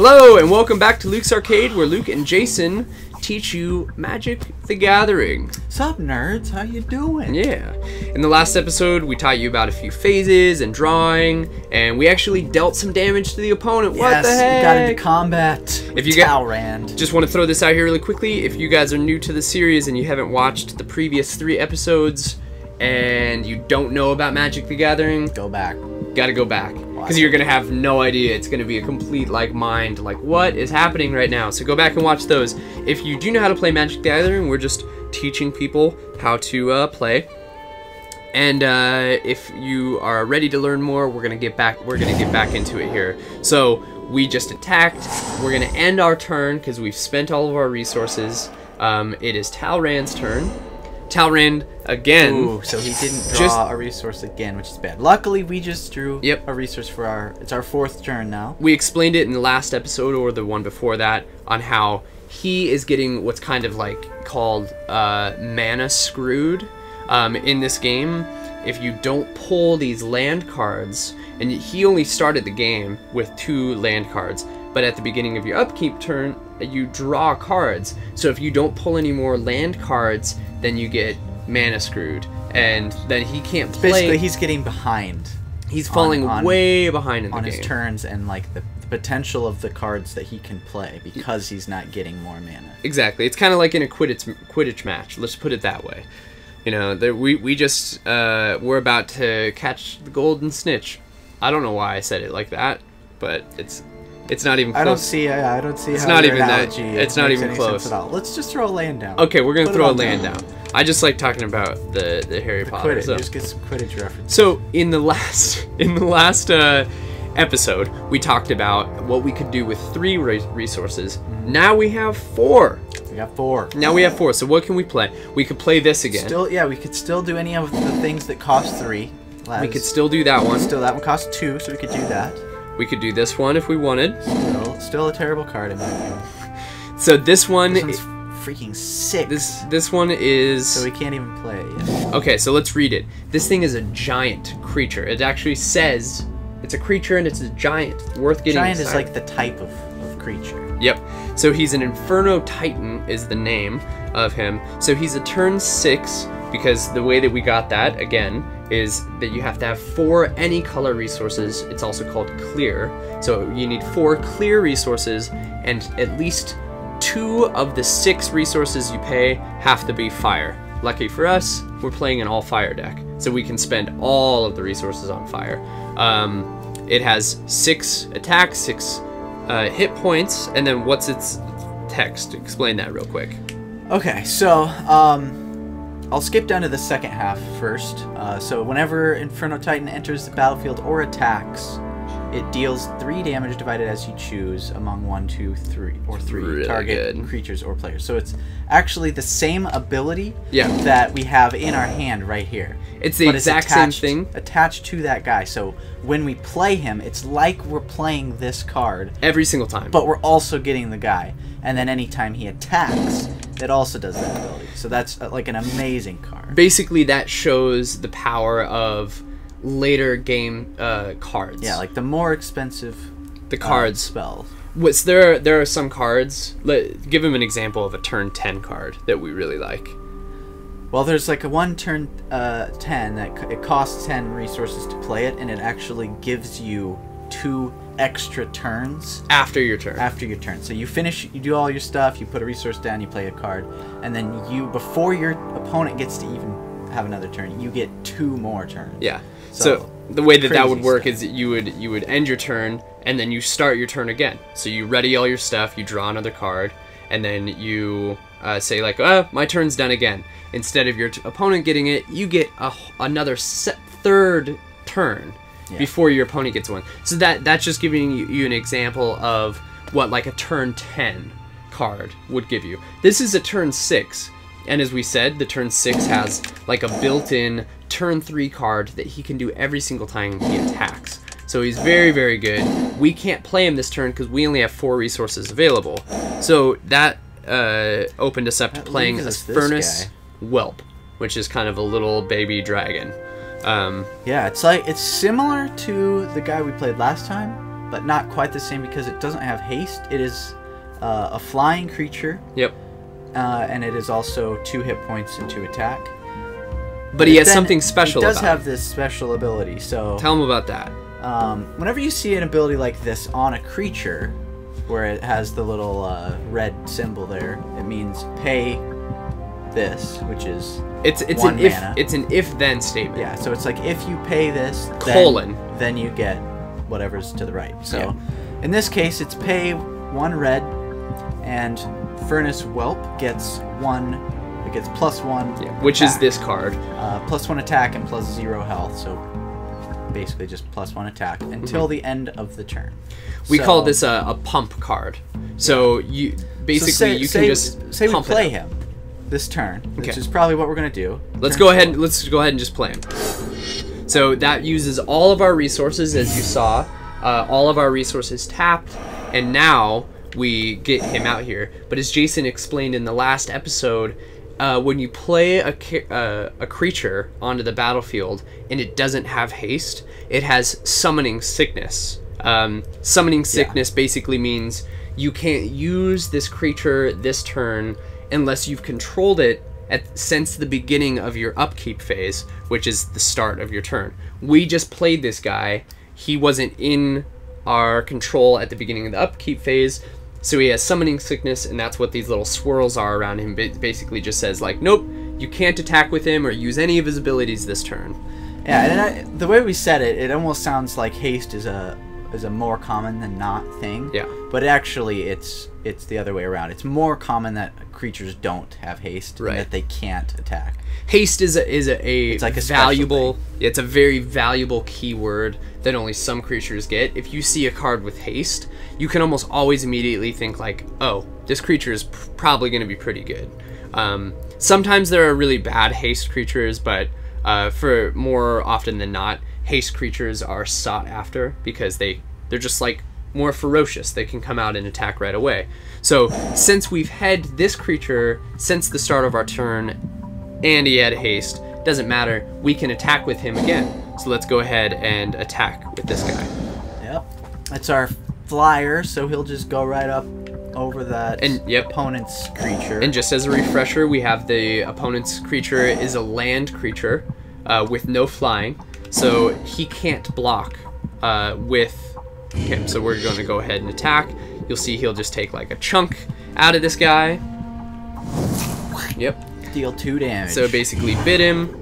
Hello and welcome back to Luke's Arcade, where Luke and Jason teach you Magic the Gathering. What's up, nerds? How you doing? Yeah. In the last episode, we taught you about a few phases and drawing, and we actually dealt some damage to the opponent. Yes, what the heck? We got into combat. If you just want to throw this out here really quickly, if you guys are new to the series and you haven't watched the previous 3 episodes and you don't know about Magic the Gathering, go back. Gotta go back. Because you're gonna have no idea. It's gonna be a complete mind, what is happening right now? So go back and watch those. If you do know how to play Magic the Gathering, we're just teaching people how to play. And if you are ready to learn more, we're gonna get back into it here. So we just attacked. We're gonna end our turn because we've spent all of our resources. It is Talrand's turn. Talrand again. Ooh, so he didn't draw a resource again, which is bad. Luckily, we just drew a resource for it's our 4th turn now. We explained it in the last episode or the one before that on how he is getting what's kind of called mana screwed in this game. If you don't pull these land cards, and he only started the game with 2 land cards, but at the beginning of your upkeep turn, you draw cards. So if you don't pull any more land cards, then you get mana screwed, and then he can't play. Basically, he's getting behind. He's falling way behind in the game. On his turns and the potential of the cards that he can play because he's not getting more mana. Exactly. It's kind of like in a Quidditch match. Let's put it that way. You know, we just we're about to catch the golden snitch. I don't know why I said it like that, but it's not even close. I don't see it's how not even analogy that. It's not even close at all. Let's just throw a land down. Okay, we're gonna throw a land down. I just like talking about the Harry Potter. Quidditch. Just get some Quidditch references. So in the last episode, we talked about what we could do with 3 resources. Now we have 4. We got 4. Now we have 4. So what can we play? We could play this again. We could still do any of the things that cost 3. We could still do that one. That one costs 2, so we could do that. We could do this one if we wanted. Still a terrible card in my view. So this one's freaking sick. This one is... So we can't even play it yet. Okay, so let's read it. This thing is a giant creature. It actually says it's a creature and it's a giant. Worth getting Giant inside. is like the type of creature. Yep. So he's an Inferno Titan is the name of him. So he's a turn 6 because the way that we got that, again, is that you have to have 4 any color resources. It's also called clear. So you need 4 clear resources, and at least 2 of the 6 resources you pay have to be fire. Lucky for us, we're playing an all fire deck, so we can spend all of the resources on fire. It has 6 attacks, 6 hit points, and then what's its text? Explain that real quick. Okay, so I'll skip down to the second half first. So whenever Inferno Titan enters the battlefield or attacks, it deals 3 damage divided as you choose among 1, 2, 3, or 3 really target creatures or players. So it's actually the same ability Yeah. that we have in our hand right here. It's the exact same thing. Attached to that guy. So when we play him, it's like we're playing this card. Every single time. But we're also getting the guy. And then anytime he attacks, it also does that ability. So that's like an amazing card. Basically, that shows the power of later game cards. Yeah, like the more expensive the cards spells. There are some cards. Give him an example of a turn 10 card that we really like. Well, there's like a 1 turn 10 that it costs 10 resources to play it, and it actually gives you 2 extra turns after your turn. After your turn. So you do all your stuff, you put a resource down, you play a card, and then before your opponent gets to even have another turn, you get 2 more turns. Yeah. So the way that would work stuff. is that you would end your turn and then you start your turn again. So you ready all your stuff, you draw another card, and then you say my turn's done again. Instead of your opponent getting it, you get another 3rd turn before your opponent gets one. So that's just giving you an example of what a turn 10 card would give you. This is a turn 6. And as we said, the turn 6 has a built-in turn 3 card that he can do every single time he attacks. So he's very, very good. We can't play him this turn because we only have 4 resources available. So that opened us up to playing a Furnace Whelp, which is kind of a little baby dragon. Yeah, it's similar to the guy we played last time, but not quite the same because it doesn't have haste. It is a flying creature. Yep. And it is also 2 hit points and 2 attack. But he has something special. He does about have this special ability. So tell him about that. Whenever you see an ability like this on a creature, where it has the little red symbol there, it means pay this, which is it's one an mana. It's an if-then statement. Yeah, so it's like if you pay this, then you get whatever's to the right. So in this case, it's pay 1 red, and Furnace Whelp gets 1. It gets +1, which is this card. +1 attack and +0 health. So basically just +1 attack until the end of the turn. We call this a pump card. So you basically you can just say pump we play him this turn, which is probably what we're gonna do. Let's go ahead and just play him. So that uses all of our resources, as you saw, all of our resources tapped, and now we get him out here. But as Jason explained in the last episode, when you play a creature onto the battlefield and it doesn't have haste, it has summoning sickness. Summoning sickness basically means you can't use this creature this turn unless you've controlled it since the beginning of your upkeep phase, which is the start of your turn. We just played this guy. He wasn't in our control at the beginning of the upkeep phase, so he has summoning sickness, and that's what these little swirls are around him. It basically just says, like, nope, you can't attack with him or use any of his abilities this turn. Yeah, and the way we said it, it almost sounds like haste is a more common than not thing. Yeah. But actually, it's the other way around. It's more common that creatures don't have haste, and that they can't attack. Haste is it's like a valuable. It's a very valuable keyword that only some creatures get. If you see a card with haste, you can almost always immediately think like, oh, this creature is probably going to be pretty good. Sometimes there are really bad haste creatures, but for more often than not, haste creatures are sought after because they're just like more ferocious. They can come out and attack right away. So since we've had this creature since the start of our turn and he had haste, doesn't matter, we can attack with him again. So let's go ahead and attack with this guy. Yep, that's our flyer, so he'll just go right up over that opponent's creature. And just as a refresher, we have the opponent's creature is a land creature with no flying, so he can't block with him. So we're going to go ahead and attack. You'll see he'll just take like a chunk out of this guy. Yep. Deal 2 damage. So basically bit him.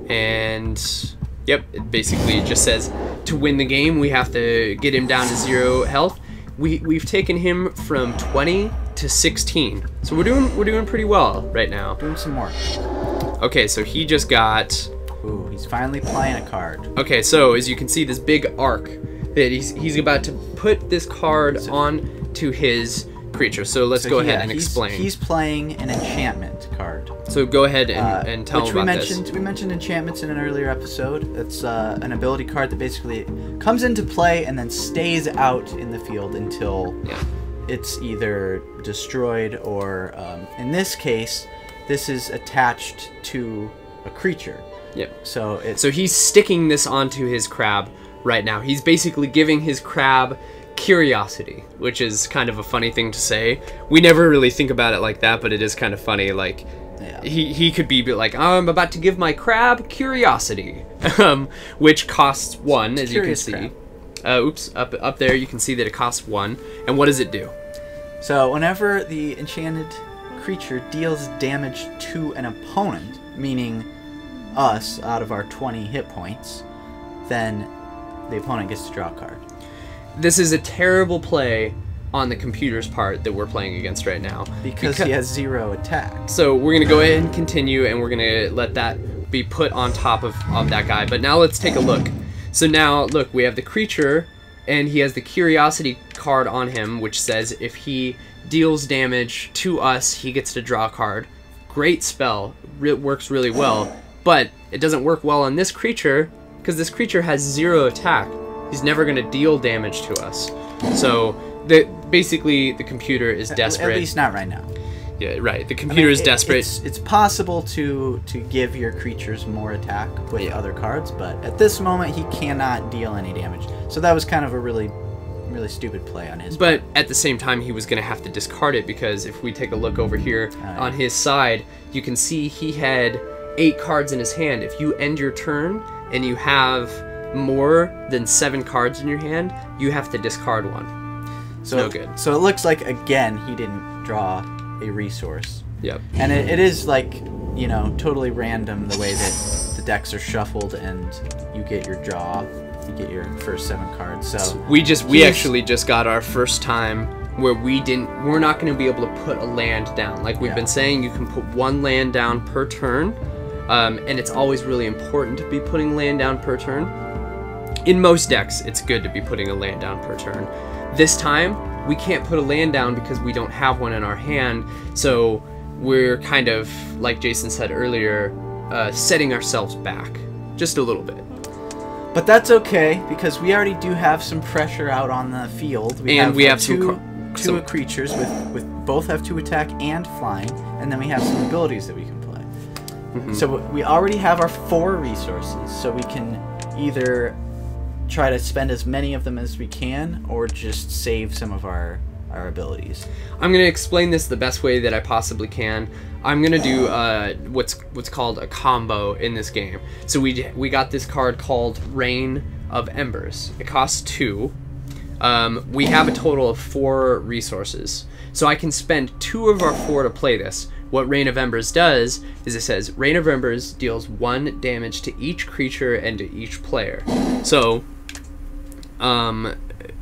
And yep, it basically just says to win the game we have to get him down to 0 health. We've taken him from 20 to 16. So we're doing pretty well right now. Doing some work. Okay, so he just got... Ooh, he's finally playing a card. Okay, so as you can see, this big arc that he's about to put this card on to his creature. So let's go ahead and explain. He's playing an enchantment card. So go ahead and tell him about this. We mentioned enchantments in an earlier episode. It's an ability card that basically comes into play and then stays out in the field until it's either destroyed or, in this case, this is attached to a creature. Yep. So he's sticking this onto his crab right now. He's basically giving his crab curiosity, which is kind of a funny thing to say. We never really think about it like that, but it is kind of funny. Like, he could be like, oh, I'm about to give my crab curiosity, which costs 1, as you can see. Oops, up there you can see that it costs 1. And what does it do? So whenever the enchanted creature deals damage to an opponent, meaning us out of our 20 hit points, then the opponent gets to draw a card. This is a terrible play on the computer's part that we're playing against right now. Because he has 0 attack. So we're going to go ahead and continue, and we're going to let that be put on top of that guy. But now let's take a look. So now, look, we have the creature, and he has the curiosity card on him, which says if he deals damage to us, he gets to draw a card. Great spell. It works really well. But it doesn't work well on this creature, because this creature has 0 attack. He's never going to deal damage to us. So basically the computer is desperate. At least not right now. Yeah, right. The computer is desperate. It's possible to give your creatures more attack with other cards, but at this moment he cannot deal any damage. So that was kind of a really stupid play on his part. But at the same time, he was going to have to discard it, because if we take a look over here on his side, you can see he had 8 cards in his hand. If you end your turn and you have more than 7 cards in your hand, you have to discard one. So no good. So it looks like, again, he didn't draw a resource. Yep. And it is like, you know, totally random the way that the decks are shuffled and you get your draw. You get your first 7 cards. So we actually just got our first time where we're not going to be able to put a land down. Like we've been saying, you can put 1 land down per turn, and it's always really important to be putting land down per turn. In most decks, it's good to be putting a land down per turn. This time, we can't put a land down because we don't have one in our hand, so we're kind of, like Jason said earlier, setting ourselves back just a little bit. But that's okay, because we already do have some pressure out on the field. We have two creatures with both have 2 attack and flying, and then we have some abilities that we can play. Mm-hmm. So we already have our 4 resources, so we can either try to spend as many of them as we can, or just save some of our abilities. I'm going to explain this the best way that I possibly can. I'm going to do what's called a combo in this game. So we got this card called Rain of Embers. It costs 2. We have a total of 4 resources. So I can spend 2 of our 4 to play this. What Rain of Embers does is it says, Rain of Embers deals 1 damage to each creature and to each player. So,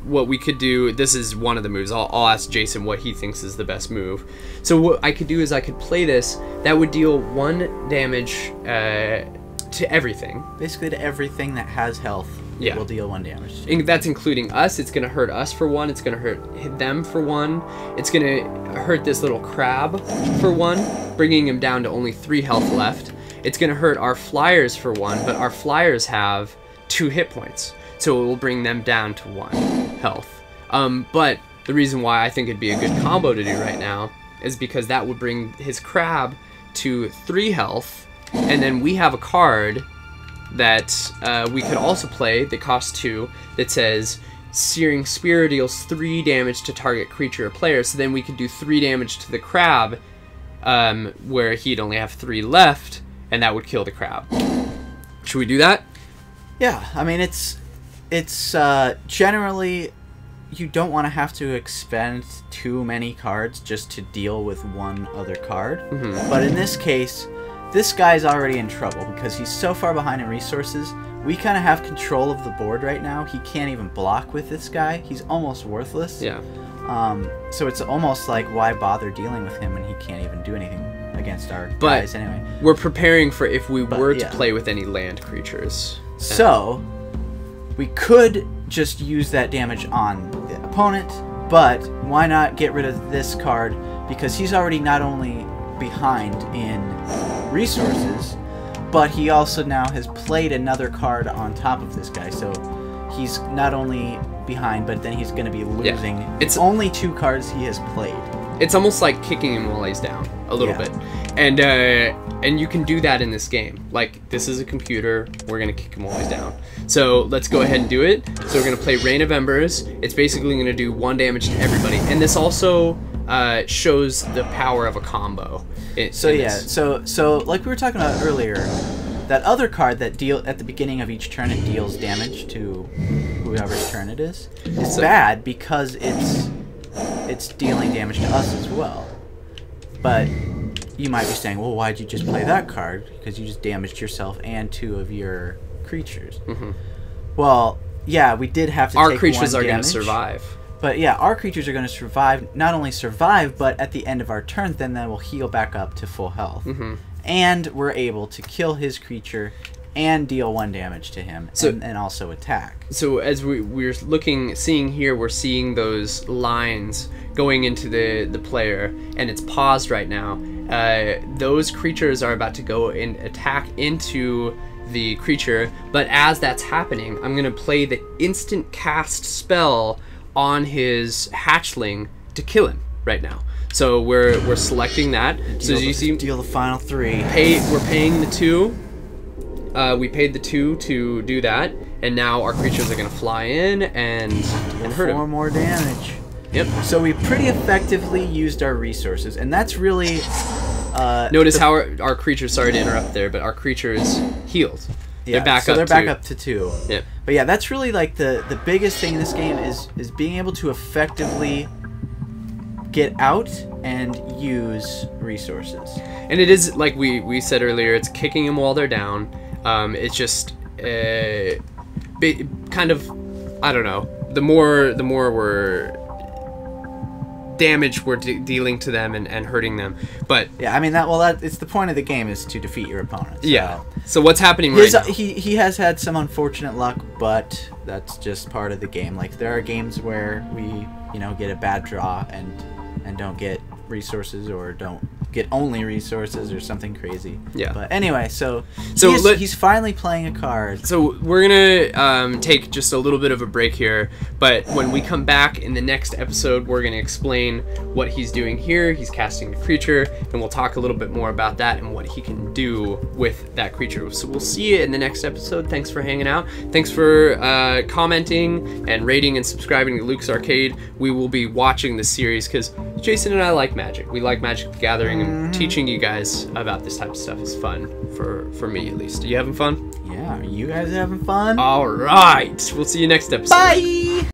what we could do, this is one of the moves. I'll ask Jason what he thinks is the best move. So what I could do is I could play this. That would deal 1 damage to everything. Basically to everything that has health. It will deal 1 damage. And that's including us. It's going to hurt us for 1. It's going to hurt them for 1. It's going to hurt this little crab for 1, bringing him down to only 3 health left. It's going to hurt our flyers for 1, but our flyers have 2 hit points. So it will bring them down to 1 health. But the reason why I think it'd be a good combo to do right now is because that would bring his crab to 3 health, and then we have a card that we could also play that costs 2 that says Searing Spear deals 3 damage to target creature or player. So then we could do 3 damage to the crab, where he'd only have 3 left, and that would kill the crab. Should we do that? Yeah, I mean it's generally you don't want to have to expend too many cards just to deal with 1 other card. Mm-hmm. But in this case, this guy's already in trouble because he's so far behind in resources. We kind of have control of the board right now. He can't even block with this guy. He's almost worthless. Yeah. So it's almost like, why bother dealing with him when he can't even do anything against our guys anyway. We're preparing for if we were to play with any land creatures. So we could just use that damage on the opponent, but why not get rid of this card, because he's already not only behind in resources, but he also now has played another card on top of this guy, so he's not only behind, but then he's going to be losing. It's only 2 cards he has played. It's almost like kicking him while he's down a little bit, and you can do that in this game. Like, this is a computer, we're gonna kick him while he's down. So let's go ahead and do it. So we're gonna play Rain of Embers. It's basically gonna do 1 damage to everybody, and this also shows the power of a combo. So like we were talking about earlier, that other card that at the beginning of each turn it deals damage to whoever's turn it is bad because it's dealing damage to us as well. But you might be saying, well, why'd you just play that card? Because you just damaged yourself and 2 of your creatures. Mm-hmm. Well, yeah, we did have to take 1 damage. Our creatures are going to survive. But yeah, our creatures are going to survive, not only survive, but at the end of our turn, then that will heal back up to full health. Mm-hmm. And we're able to kill his creature and deal 1 damage to him, and also attack. So as we're seeing here, we're seeing those lines going into the player, and it's paused right now. Those creatures are about to go and attack into the creature, but as that's happening, I'm going to play the instant cast spell on his hatchling to kill him right now. So we're selecting that. So as you see, deal the final 3. We're paying the 2. We paid the 2 to do that, and now our creatures are gonna fly in and hurt him. 4 more damage. Yep. So we pretty effectively used our resources, and that's really. Notice how our creatures. Sorry to interrupt there, but our creatures healed. Yeah, they're back so up. They're back up to 2. Yep. But yeah, that's really like the biggest thing in this game is being able to effectively get out and use resources. And it is like we said earlier. It's kicking them while they're down. It's just kind of, I don't know. The more we're damage we're dealing to them and hurting them, but yeah, I mean it's the point of the game is to defeat your opponents. Yeah. So what's happening right now? He has had some unfortunate luck, but that's just part of the game. Like there are games where we get a bad draw and don't get resources or don't get only resources or something crazy. Yeah. But anyway, so he's finally playing a card. So we're gonna take just a little bit of a break here, but when we come back in the next episode, we're gonna explain what he's doing here. He's casting a creature, and we'll talk a little bit more about that and what he can do with that creature. So we'll see you in the next episode. Thanks for hanging out. Thanks for commenting and rating and subscribing to Luke's Arcade. We will be watching this series because Jason and I like Magic. We like Magic the Gathering, and teaching you guys about this type of stuff is fun for me at least. Are you having fun? Yeah, are you guys having fun? All right. We'll see you next episode. Bye.